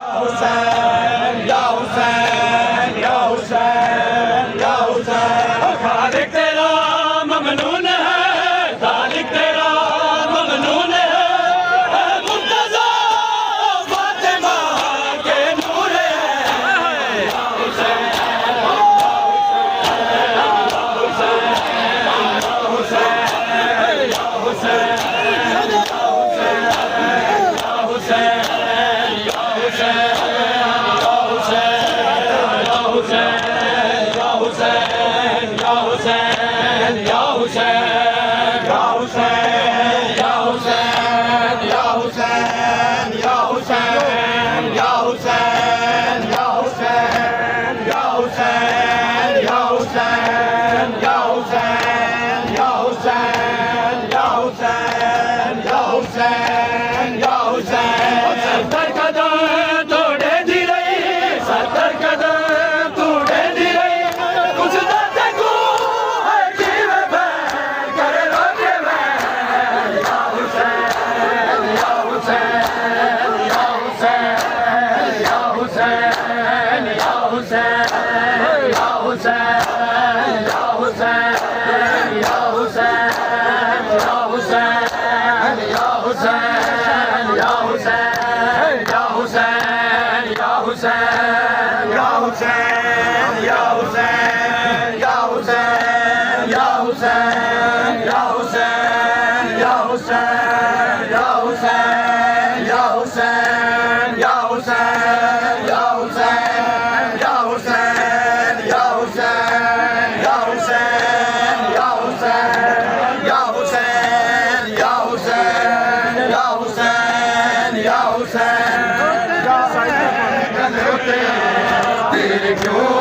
हुसैन या हुसैन या हुसैन या हुसैन। खालिक तेरा ममनून है, खालिक तेरा ममनून है, मुर्तज़ा फातिमा के नूर है। या हुसैन या हुसैन या हुसैन या हुसैन क्यों